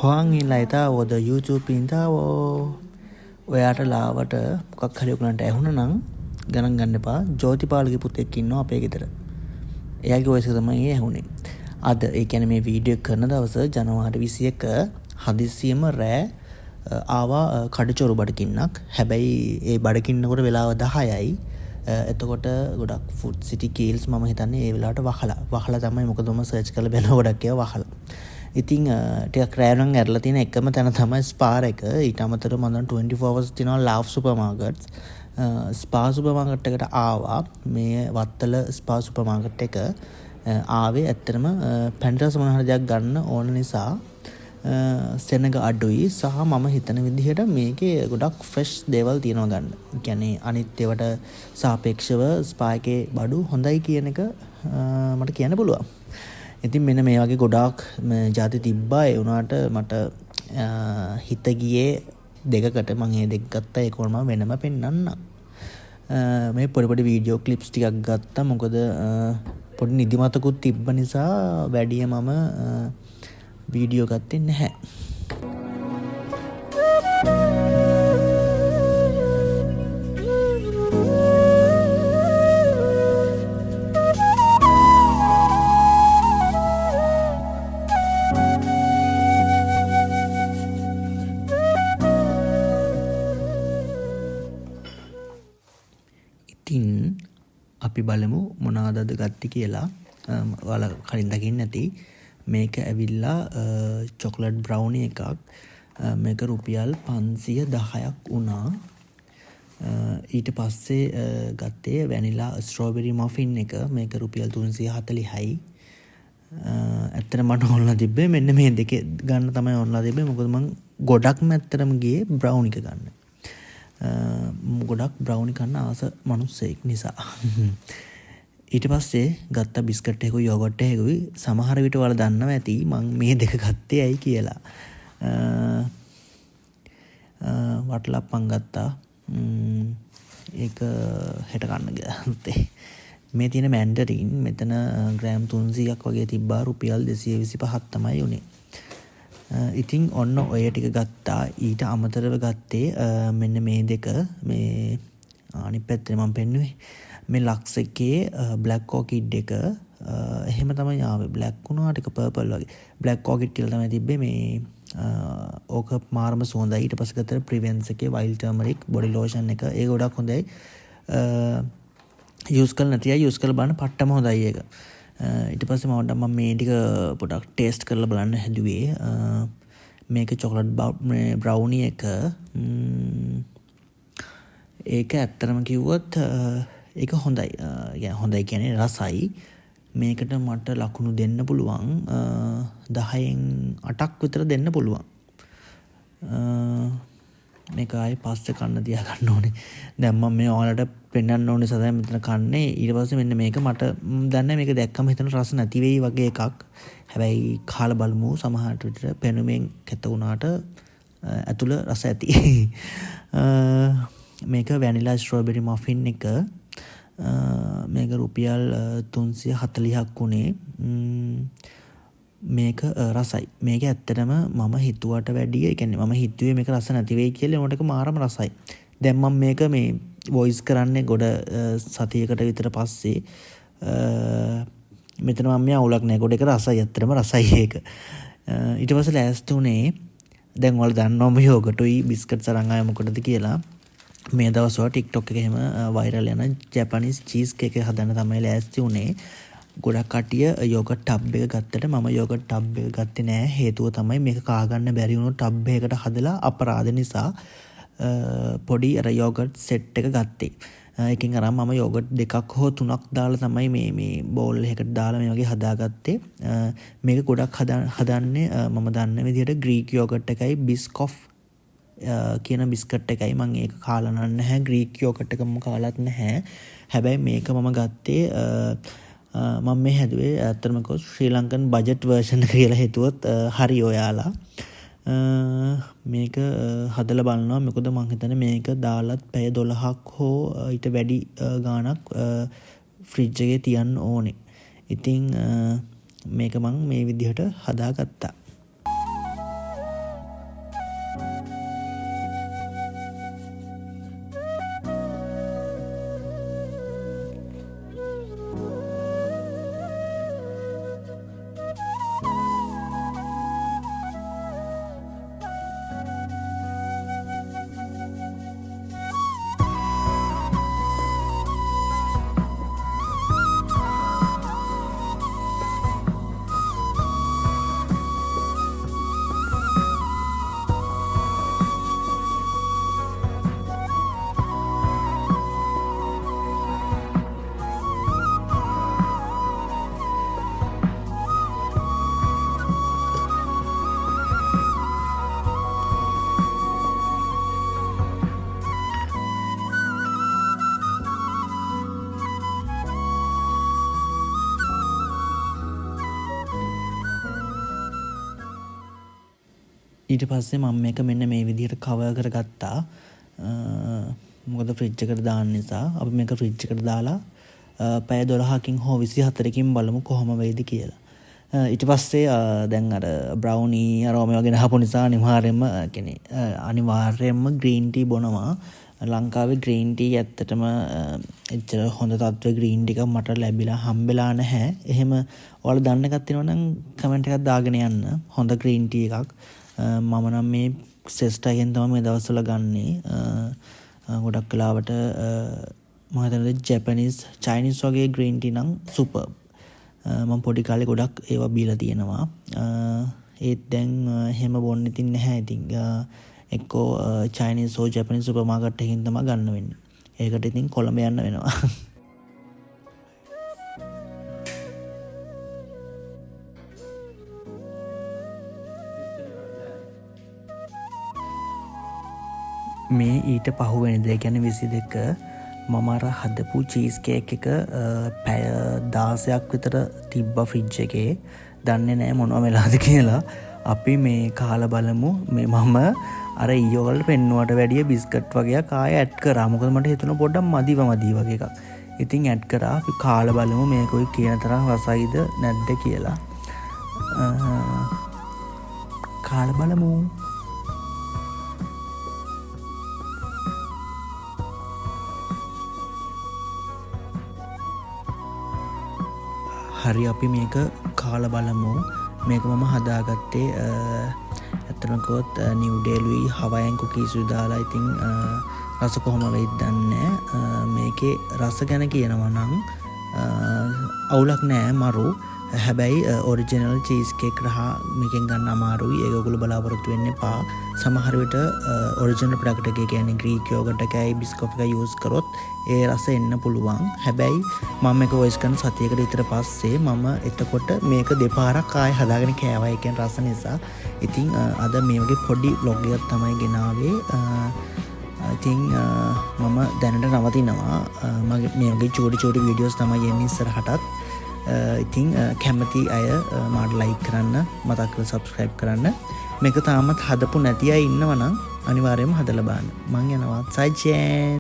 හොයන් ඉන්නයිතා ඔද YouTube පින්තාවෝ ඔයාට ලාවට මොකක් හරි ඔයගලන්ට ඇහුණා නම් ගණන් ගන්න එපා. ජෝතිපාලගේ පුතෙක් ඉන්නවා අපේ ගෙදර. එයාගේ වයස තමයි ඇහුනේ. අද ඒ කියන්නේ මේ වීඩියෝ කරන දවස ජනවාරි 21 හදිස්සියම රෑ ආවා කඩචොරු බඩකින්නක්. හැබැයි ඒ බඩකින්නකොට වෙලාව 10යි. එතකොට ගොඩක් ෆුඩ් සිටි කීල්ස් මම හිතන්නේ ඒ වෙලාවට වහලා තමයි. මොකද මම සර්ච් කරලා බලන ගොඩක් ඒවා වහලා. ඉතින් ටිකක් රෑනම් ඇරලා තියෙන එකම තැන තමයි ස්පාර් එක. ඊට අමතරව මම දැන් 24 hours තියෙනවා ලාව් සුපර් මාකට්ස්. ස්පා සුපර් මාකට් එකට ආවා. මේ වත්තල ස්පා සුපර් මාකට් එක ආවේ ඇත්තටම පැන්ටර්ස් මොන හරි දෙයක් ගන්න ඕන නිසා සෙනග අඩුයි සහ මම හිතන විදිහට මේකේ ගොඩක් ෆ්‍රෙෂ් දේවල් තියෙනවා ගන්න. ඒ කියන්නේ අනිත් ඒවාට සාපේක්ෂව ස්පා එකේ බඩු හොඳයි කියන එක මට කියන්න පුළුවන්. ඉතින් මෙන්න මේ වගේ ගොඩාක් ಜಾති තිබ්බා. ඒ වුණාට මට හිත ගියේ දෙකකට. මම මේ දෙක ගත්තා. ඒක මම වෙනම පෙන්නන්නම්. මේ පොඩි වීඩියෝ ක්ලිප්ස් ටිකක් ගත්තා. මොකද පොඩි නිදිමතකුත් තිබ්බ නිසා වැඩිය මම වීඩියෝ ගත්තේ නැහැ. ඉතින් අපි බලමු මොනවාද අද ගත්තේ කියලා. ඔයාලා කලින් දකින්න නැති මේක ඇවිල්ලා චොකලට් බ්‍රවුනි එකක්. මේක රුපියල් 510ක් වුණා. ඊට පස්සේ ගත්තේ වැනිලා ස්ට්‍රෝබෙරි මෆින් එක. මේක රුපියල් 340යි. ඇත්තට මට ඕනලා තිබ්බේ මෙන්න මේ දෙක ගන්න තමයි ඕනලා තිබ්බේ. මොකද මම ගොඩක්ම ඇත්තටම ගියේ බ්‍රවුනි එක ගන්න. ගොඩක් බ්‍රවුනි කන්න ආස මනුස්සයෙක් නිසා. ඊට පස්සේ ගත්ත බිස්කට් එකකුයි යෝගට් එකකුයි. සමහර විට ඔයාලා දන්නවා ඇති මම මේ දෙක ගත්තේ ඇයි කියලා. වටලප්පන් ගත්තා. ඒක හෙට කන්න ගත්තේ. මේ තියෙන මැන්ඩරින් මෙතන ග්‍රෑම් 300ක් වගේ තිබ්බා. රුපියල් 225ක් තමයි උනේ. ඉතින් ඔන්න ඔය ටික ගත්තා. ඊට අමතරව ගත්තේ මෙන්න මේ දෙක. මේ අනිත් පැත්තේ මම පෙන්නුවේ මේ ලක්ස් එකේ බ්ලැක් ඕකිඩ් එක. එහෙම තමයි ආවේ. බ්ලැක් වුණා ටික පර්පල් වගේ. බ්ලැක් ඕකිඩ් කියලා තමයි තිබ්බේ. මේ ඕක මාරම සුවඳයි. ඊට පස්සේ ගත්තා ප්‍රිවෙන්ස් එකේ වයිල්ඩ් ටර්මරික් බොඩි ලෝෂන් එක. ඒක ගොඩක් හොඳයි. යූස් කරලා නැතියි යූස් කරලා බලන්න පට්ටම හොඳයි ඒක. ඊට පස්සේ මම මේ ටික පොඩක් ටේස්ට් කරලා බලන්න හැදුවේ. මේක චොකලට් බ්‍රවුනි එක. ඒක ඇත්තටම කිව්වොත් ඒක හොඳයි. හොඳයි කියන්නේ රසයි. මේකට මට ලකුණු දෙන්න පුළුවන් 10න් 8ක් විතර දෙන්න පුළුවන්. මේක ආයේ පස්සේ කන්න තියා ගන්න ඕනේ. දැන් මම මේ ඔයාලට පෙන්වන්න ඕනේ සදා මෙතන කන්නේ. ඊට පස්සේ මෙන්න මේක මට දන්නේ මේක දැක්කම හිතන රස නැති වෙයි වගේ එකක්. හැබැයි කාලා බලමු. සමහරට විතර පෙනුමෙන් කැත වුණාට ඇතුළ රස ඇති. මේක වැනිලා ස්ට්‍රෝබෙරි මෆින් එක. මේක රුපියල් 340ක් වුණේ. මේක රසයි. මේක ඇත්තටම මම හිතුවට වැඩිය, ඒ කියන්නේ මම හිතුවේ මේක රස නැති වෙයි කියලා. ඒකට මාරම රසයි. දැන් මම මේක මේ වොයිස් කරන්නේ ගොඩ සතියකට විතර පස්සේ. මෙතන මම මේ අවුලක් නැහැ. ගොඩ එක රසයි. ඇත්තටම රසයි ඒක. ඊට පස්සේ ලෑස්ති උනේ දැන් ඔයාලා දන්නවම යෝගටුයි බිස්කට්ස් අරන් ආය මොකටද කියලා. මේ දවස්වල TikTok එකේ එහෙම වයිරල් යන ජපනිස් චීස් කේක් එක හදන්න තමයි ලෑස්ති උනේ. ගොඩක් කටිය යෝගට් ටබ් එක ගත්තට මම යෝගට් ටබ් එක ගත්තේ නෑ. හේතුව තමයි මේක කාගන්න බැරි වුණොත් ටබ් එකකට හදලා අපරාධ නිසා පොඩි අර යෝගට් සෙට් එක ගත්තේ. එකකින් අරන් මම යෝගට් දෙකක් හෝ තුනක් දාලා තමයි මේ බෝල් එකකට දාලා මේ වගේ හදාගත්තේ. මේක ගොඩක් හදන්නේ මම දන්න විදිහට ග්‍රීක් යෝගට් එකයි බිස්කොෆ් කියන බිස්කට් එකයි. මම ඒක කාලා නැහැ. ග්‍රීක් යෝගට් එක මම කාලත් නැහැ. හැබැයි මේක මම ගත්තේ මම මේ හැදුවේ ඇත්තටම කිව්වොත් ශ්‍රී ලංකන් බජට් වර්ෂන් එක කියලා හිතුවොත් හරි ඔයාලා. මේක හදලා බලනවා. මොකද මම හිතන්නේ මේක දාලත් පැය 12ක් හෝ ඊට වැඩි ගාණක් ෆ්‍රිජ් එකේ තියන්න ඕනේ. ඉතින් මේක මම මේ විදිහට හදාගත්තා. ඊට පස්සේ මම මේක මෙන්න මේ විදිහට කවර් කරගත්තා. මොකද ෆ්‍රිජ් එකට දාන්න නිසා. අපි මේක ෆ්‍රිජ් එකට දාලා පැය 12කින් හෝ 24කින් බලමු කොහොම වෙයිද කියලා. ඊට පස්සේ දැන් අර බ්‍රවුනි අරෝම වගේ නහපු නිසා අනිවාර්යයෙන්ම ග්‍රීන් ටී බොනවා. ලංකාවේ ග්‍රීන් ටී ඇත්තටම එච්චර හොඳ තත්ත්වයේ ග්‍රීන් ටී එකක් මට ලැබිලා හම්බෙලා නැහැ. එහෙම ඔයාලා දන්න එකක් තියෙනවා නම් කමෙන්ට් එකක් දාගෙන යන්න. හොඳ ග්‍රීන් ටී එකක්. මම නම් මේ සෙස්ටා එකෙන් තමයි මේ දවස්වල ගන්නෙ. ගොඩක් වෙලාවට මම හිතන්නේ ජැපනීස් චයිනීස් වගේ ග්‍රීන් ටී නම් සුපර්. මම පොඩි කාලේ ගොඩක් ඒවා බීලා තියෙනවා. ඒත් දැන් එහෙම බොන්න ඉතින් නැහැ. ඉතින් එක්කෝ චයිනීස් හෝ ජැපනීස් සුපර් මාකට් එකකින් තමයි ගන්න වෙන්නේ. ඒකට ඉතින් කොළඹ යන්න වෙනවා. මේ ඊට පහුවෙනිද කියන්නේ 22 මම අර හදපු චීස් කේක් එක පැය 16ක් විතර තිබ්බා ෆ්‍රිජ් එකේ. දන්නේ නැහැ මොනවා වෙලාද කියලා. අපි මේ කාලා බලමු. මේ මම අර ඊයෝ වලට පෙන්නුවට වැඩිය බිස්කට් වගේක් ආයෙ ඇඩ් කරා. මොකද මට හිතුණා පොඩ්ඩක් මදි වගේ එකක්. ඉතින් ඇඩ් කරා. අපි කාලා බලමු මේක ඔය කියන තරම් රසයිද නැද්ද කියලා. කාලා බලමු. හරි අපි මේක කාලා බලමු. මේක මම හදාගත්තේ ඇත්තටම කිව්වොත් නිව්ඩෙල්හි හවයන් කුකීස් දාලා. ඉතින් රස කොහොම වෙයිද දන්නේ නැහැ. මේකේ රස ගැන කියනවා නම් අවුලක් නෑ මරු. හැබැයි ඔරිජිනල් චීස් කේක් රහ මේකෙන් ගන්න අමාරුයි. ඒක ඔයගොල්ලෝ බලාපොරොත්තු වෙන්න එපා. සමහර විට ඔරිජිනල් ප්‍රොඩක්ට් එකේ කියන්නේ ග්‍රීක් යෝගට් එකයි බිස්කොට් එකයි යූස් කරොත් ඒ රස එන්න පුළුවන්. හැබැයි මම මේක වොයිස් කරන සතියකට විතර පස්සේ මම එතකොට මේක දෙපාරක් ආයෙ හදාගෙන කෑවා. ඒ කියන්නේ රස නිසා. ඉතින් අද මේ වගේ පොඩි vlog එකක් තමයි ගෙනාවේ. ඉතින් මම දැනට නවතිනවා. මගේ මේ වගේ චූටි වීඩියෝස් තමයි එන්නේ ඉස්සරහටත්. ඉතින් කැමති අය මට ලයික් කරන්න, මතක් කරලා සබ්ස්ක්‍රයිබ් කරන්න. මේක තාමත් හදපු නැති අය ඉන්නවනම් අනිවාර්යයෙන්ම හදලා බලන්න. මං යනවා සයිචෙන්.